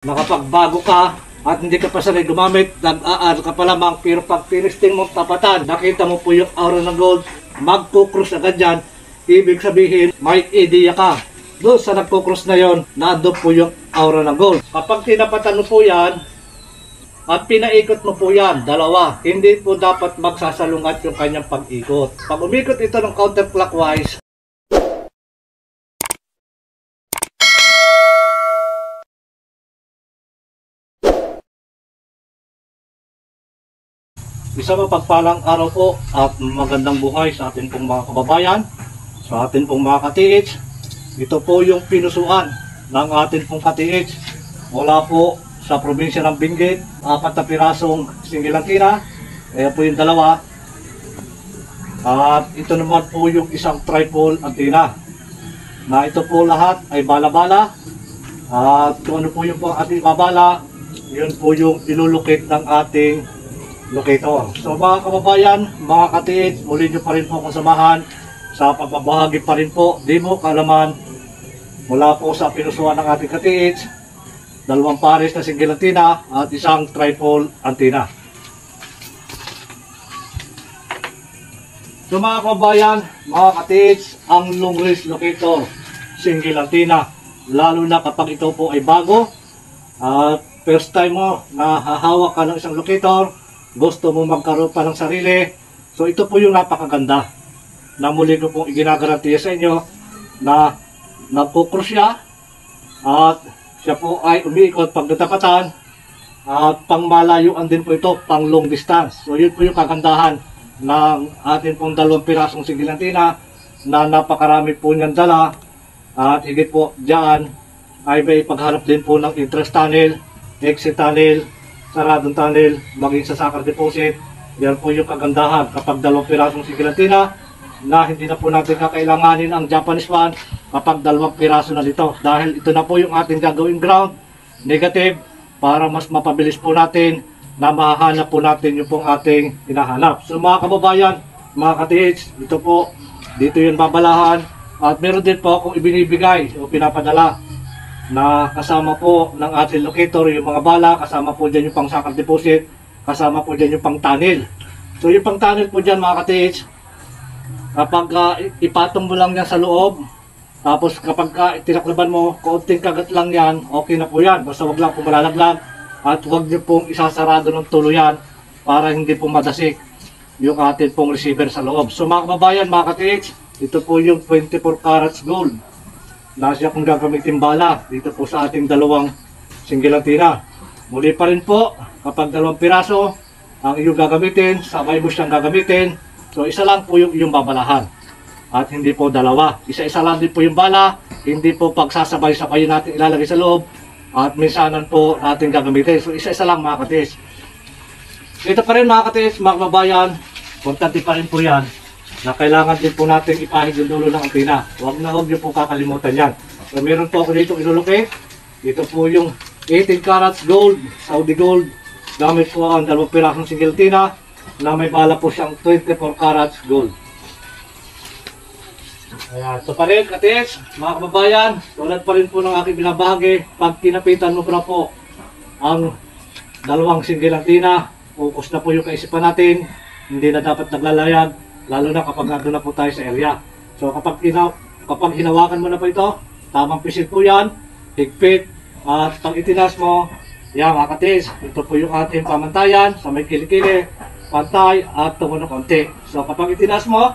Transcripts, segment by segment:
Nakapagbago ka at hindi ka pa sanay gumamit, nag-aaral ka pa lamang, pero pag tinisting mong tapatan, nakita mo po yung aura ng gold, magkukross agad yan. Ibig sabihin, may idea ka. Doon sa nagkukross na yon, naandun po yung aura ng gold. Kapag tinapatan mo po yan, at pinaikot mo po yan, dalawa, hindi po dapat magsasalungat yung kanyang pag-ikot. Pag umikot ito ng counterclockwise, isang mapagpalang araw po at magandang buhay sa atin pong mga kababayan, sa atin pong mga ka-TH. Ito po yung pinusuan ng atin pong ka-TH mula po sa probinsya ng Benguet. 4 na pirasong singilantina, kaya po yung dalawa. At ito naman po yung isang tripod antenna, na ito po lahat ay bala-bala. At kung ano po yung po ating babala, yun po yung ilulukit ng ating locator. So mga kababayan, mga ka-TH, muli nyo pa rin po kasamahan sa pagbabahagi pa rin po di mo kaalaman mula po sa pinusuan ng ating ka-TH, 2 pares na single antenna at isang tripod antenna. So mga kababayan, mga ka-TH, ang long range locator single antenna, lalo na kapag ito po ay bago at first time mo na hahawak ka ng isang locator, gusto mo magkaroon pa ng sarili, so ito po yung napakaganda na muli ko pong iginagarantiya sa inyo na nagkukross siya at siya po ay umiikot pag natapatan at pang malayuan din po ito, pang long distance. So yun po yung kagandahan ng atin pong 2 pirasong single antenna na napakarami po niyang dala. At higit po dyan ay may pagharap din po ng entrance tunnel, exit tunnel, saradong tunnel, maging sa sucker deposit. Yan po yung kagandahan kapag 2 pirasong single antenna na hindi na po natin kakailanganin ang Japanese one kapag 2 piraso na dito, dahil ito na po yung ating gagawing ground negative para mas mapabilis po natin na mahahanap po natin yung pong ating hinahanap. So mga kababayan, mga ka-TH, ito po, dito yung babalahan. At meron din po akong ibinibigay o pinapadala na kasama po ng ating locator, yung mga bala, kasama po dyan yung pang sucker deposit, kasama po dyan yung pang tunnel. So yung pang tunnel po dyan, mga ka-TH, kapag ipatong mo lang yan sa loob, tapos kapag tinaklaban mo, kaunting kagat lang yan, okay na po yan. Basta wag lang po malalaglag at wag nyo pong isasarado ng tuluyan para hindi po madasik yung ating pong receiver sa loob. So mga kababayan, mga ka-TH, ito po yung 24 carats gold na siya kung gagamitin bala dito po sa ating 2 single antenna. Muli pa rin po, kapag 2 piraso ang iyong gagamitin, sabay mo siyang gagamitin. So isa lang po yung iyong babalahan at hindi po 2. Isa-isa lang din po yung bala, hindi po pagsasabay-sabay natin ilalagay sa loob at minsanan po natin gagamitin. So isa-isa lang, mga ka-TH. Ito pa rin, mga ka-TH, mga kababayan, importante pa rin po yan na kailangan din po natin ipahid yung dulo ng antena. Huwag niyo po kakalimutan yan. So meron po ako dito ilulukit. Ito po yung 18 carats gold, Saudi gold. Gamit po ang 2 pirasong single antenna na may bala po siyang 24 carats gold. Ayan, ito pa rin, ka-TH, mga kababayan, tulad pa rin po ng aking binabahagi, pag kinapitan mo pa po ang 2 single antenna, focus na po yung kaisipan natin, hindi na dapat naglalayag, lalo na kapag nandun na po tayo sa area. So kapag hinawakan mo na po ito, tamang pisil po yan, higpit, at pag itinas mo, yan mga ka-TH, ito po yung ating pamantayan sa may kilikili, pantay at tungo na konti. So kapag itinas mo,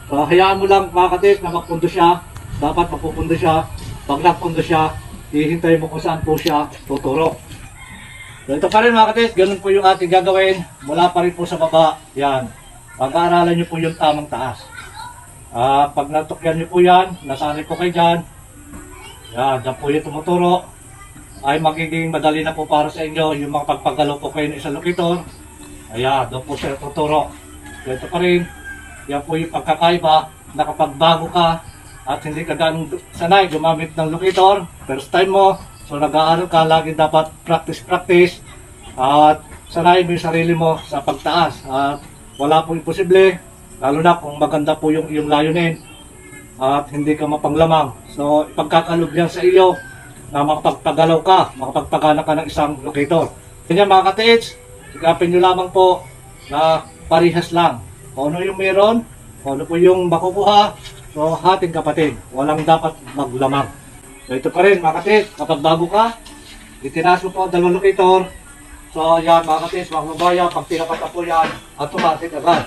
so hayaan mo lang, mga ka-TH, na magpundo siya, dapat magpupundo siya. Pag nagpundo siya, hihintay mo kung saan po siya tuturo. So ito pa rin, mga ka-TH, ganun po yung ating gagawin, mula pa rin po sa baba, yan. Pag-aaralan nyo po yung tamang taas. Pag natukyan nyo po yan, nasanay po kayo dyan, yan, dyan po yung tumuturo, ay magiging madali na po para sa inyo yung mga pagpagalaw po kayo ng isang locator. Ayan, doon po siya tuturo. Ito pa rin, yan po yung pagkakaiba na kapag bago ka at hindi ka ganun sanay gumamit ng locator, first time mo, so nag-aaral ka, lagi dapat practice at sanay mo yung sarili mo sa pagtaas. At wala pong imposible, lalo na kung maganda po yung layunin at hindi ka mapanglamang. So ipagkakalob yan sa iyo na makapagpagalaw ka, makapagpagana ka ng isang locator. Ganyan mga katiits, sigapin nyo lamang po na parihas lang. Kung ano yung meron, kung ano po yung makukuha, so hating kapatid, walang dapat maglamang. So ito pa rin mga katiits, kapag bago ka, itinaas mo po ang dalawang locator. So yan mga katiits, mga kababayan, pag tinapat na po yan, automatic agad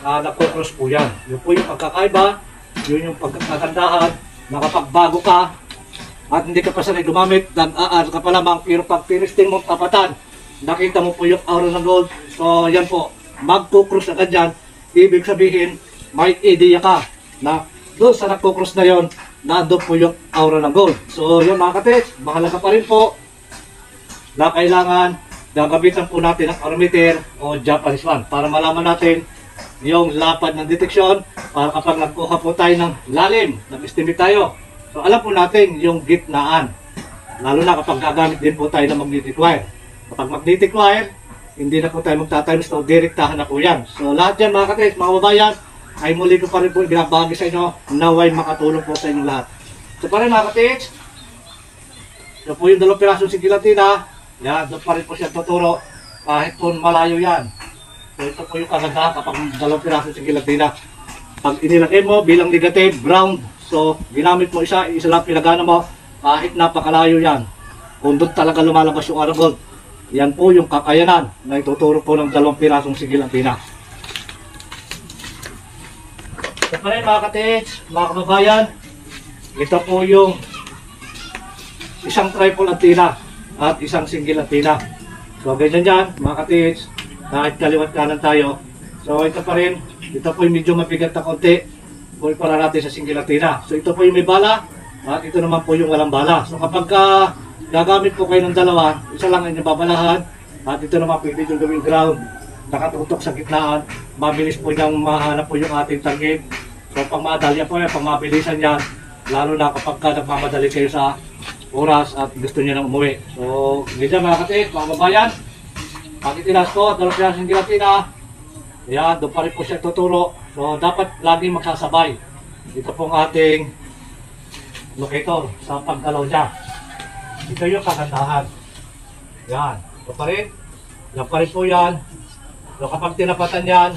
na nagko-cross po yan. Yun po yung pagkakaiba, yun yung pagkagandahan, nakapagbago ka, at hindi ka pa sanay gumamit, nag-aar ka pa lamang, pero pag pinisting mo tapatan, nakita mo po yung aura ng gold. So yan po, magko-cross agad yan. Ibig sabihin, may idea ka na doon sa nagko-cross na yon, nandun po yung aura ng gold. So yun mga katiits, mahalaga pa rin po na kailangan gagamitan po natin ang arometer o Japanese one para malaman natin yung lapad ng deteksyon, para kapag nagkuha po tayo ng lalim, nag-estimate tayo, so alam po natin yung gitnaan, lalo na kapag gagamit din po tayo ng magnetic wire. Kapag magnetic wire, hindi na po tayo magtatimes, so direktahan na po yan. So lahat yan mga katiits, mga kababayan, ay muli ko pa rin po binabahagi sa inyo, naway makatulong po sa inyo lahat. So pa rin mga katiits, so po yung dalawang pirasong sigilatina, yan, doon pa rin po siya tuturo kahit po malayo yan. So ito po yung kagandahan kapag dalawang pirasong sigilatina. Pag inilagay mo bilang negative, ground, so ginamit mo isa lang pinagana mo, kahit napakalayo yan. Kung doon talaga lumalabas yung araw gold, yan po yung kakayanan na ituturo po ng dalawang pirasong sigilatina. So pa rin mga katiits, mga kababayan, ito po yung isang triple antenna at isang single antenna. So ganyan yan mga katiits, kahit kaliwat kanan tayo. So ito pa rin, ito po yung medyo mabigat na konti, po para natin sa single antenna. So ito po yung may bala at ito naman po yung walang bala. So kapag gagamit po kayo ng dalawa, isa lang ang babalahan at ito naman pwede yung gawing ground, nakatutok sa gitnaan, mabilis po niyang mahanap po yung ating target. So pang madalya po yan, pang mabilisan yan, lalo na kapag nagmamadali kayo sa oras at gusto niyo nang umuwi. So ganyan mga katiits, mga babayan, pag itinas ko, dalawang pirasong sigilatina, yan, doon pa rin po siya tuturo. So dapat laging magsasabay. Ito pong ating locator sa paggalaw niya. Ito yung kagandahan. Yan, ito pa rin. Yan pa rin po yan. So kapag tinapatan yan,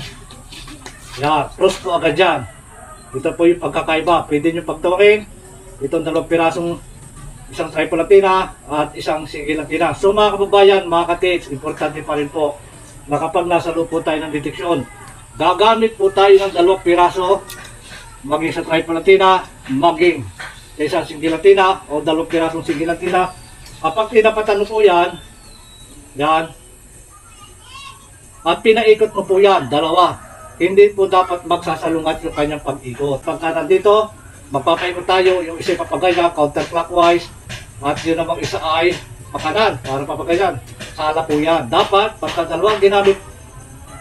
yan, cross po agad yan. Ito po yung pagkakaiba. Pwede nyo pagtawain. Itong dalawang pirasong, isang triple antenna at isang single antenna. So mga kababayan, mga katiits, importante pa rin po na kapag nasa loob po tayo ng deteksyon, gagamit po tayo ng dalawang piraso, maging sa triple antenna, maging sa isang single antenna o dalawang pirasong single antenna. Kapag tinapatan mo po yan, yan, at pinaikot mo po yan, dalawa, hindi po dapat magsasalungat yung kanyang pag-ikot. Pagka nandito, magpapaikot tayo, yung isa papagaya, counterclockwise, at yun namang isa ay pakanan, para papagayan. Sala po yan. Dapat, pagka dalawang ginamit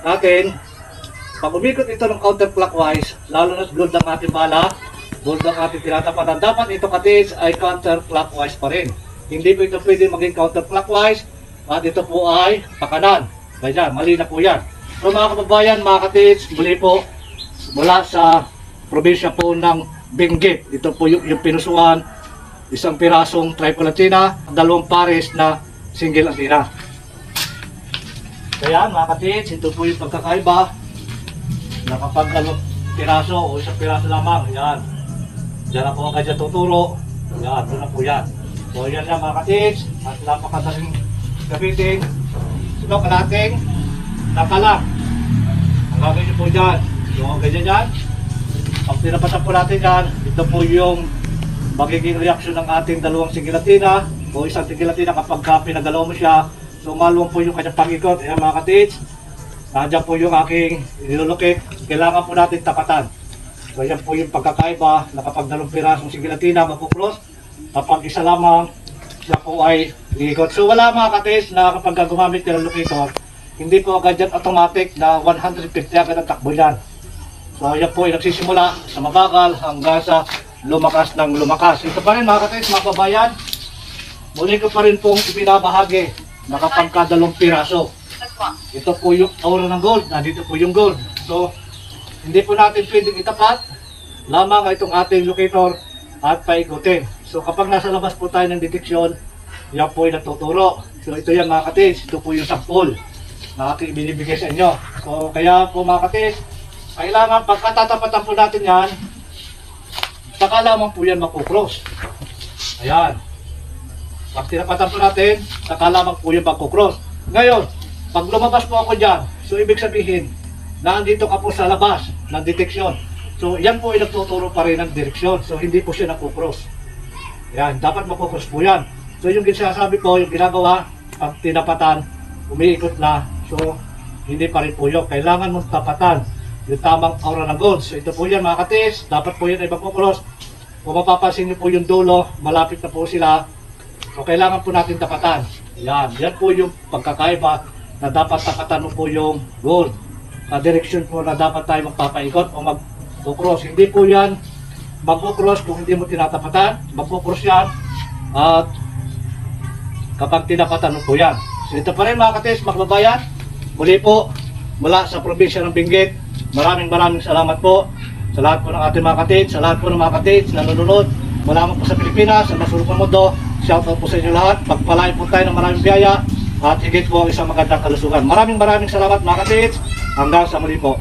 natin, pag umikot ito ng counterclockwise, lalo na gold ang ating bala, gold ang ating tinatapatan, dapat ito katiits ay counterclockwise pa rin. Hindi po ito pwede maging counterclockwise, at ito po ay pakanan. Kaya mali na po yan. So mga kababayan, mga katiits, muli po, mula sa probinsya po ng Benguet, ito po yung pinusuan, isang pirasong triple antenna, dalawang pares na single antenna. Kaya mga katiits, ito po yung pagkakaiba na kapag dalawang piraso o isang piraso lamang, yan. Diyan na po agad yan tuturo. Yan, doon na po yan. So yan yan mga katiits, at napakadaling gamitin. Ito kalating nakalang. Ang gagawin nyo po dyan, yung ganyan yan. Pag tinapatan po natin yan, ito po yung magiging reaksyon ng ating dalawang single antenna o isang single antenna kapag pinagalaw mo siya. So maluwang po yung kanyang pag-ikot. Ayan mga katiits, nandiyan po yung aking nilulukit. Kailangan po natin tapatan. So yan po yung pagkakaiba na kapag dalawang pirasong single antenna mapupros, kapag isa lamang, siya po ay iikot. So wala mga katiits na kapag gumamit ka ng locator, hindi po agad yan automatic na 150 agad ang takbo yan. So yan po ay nagsisimula sa mabagal hanggang sa lumakas ng lumakas. Ito pa rin mga katiits, mga kabayan, muli ko pa rin pong ibinabahagi na kapag kadalawang piraso. Ito po yung aura ng gold, nandito po yung gold. So hindi po natin pwedeng itapat lamang itong ating locator at paikutin. So kapag nasa labas po tayo ng deteksyon, yan po yung nagtuturo. So ito yan mga katis, ito po yung sample na ating binibigay sa inyo. So kaya po mga katis, kailangan pagkatatapatan po natin yan, saka lamang po yan makukross. Ayan. Pag tinapatan po natin, saka lamang po yan makukross. Ngayon, pag lumabas po ako dyan, so ibig sabihin, na andito ka po sa labas ng deteksyon. So yan po ay nagtuturo pa rin ng direksyon. So hindi po siya nakukross. Yan, dapat makukross po yan. So yung sinasabi ko, yung ginagawa, pag tinapatan, umiikot na. So hindi pa rin po yun. Kailangan mong tapatan yung tamang aura ng gold. So ito po yan mga katis, dapat po yan ay makukross. Kung mapapansin niyo po yung dulo, malapit na po sila. So kailangan po natin tapatan. Yan, yan po yung pagkakaiba na dapat tapatan mo po yung gold. Sa direksyon po na dapat tayo magpapaikot o mag-cross. Hindi po yan mag-cross kung hindi mo tinatapatan. Mag-cross yan at kapag tinapatan mo po yan. So ito pa rin mga katis, magbabayan. Muli po mula sa probinsya ng Benguet. Maraming salamat po sa lahat po ng ating mga katis, sa lahat po ng mga katis na nanonood. Mula po sa Pilipinas, sa nasulong mundo. Shoutout po sa inyo lahat. Pagpalain po tayo ng maraming biyaya at higit po ang isang magandang kalusugan. Maraming salamat mga katis. Hanggang sa muli po.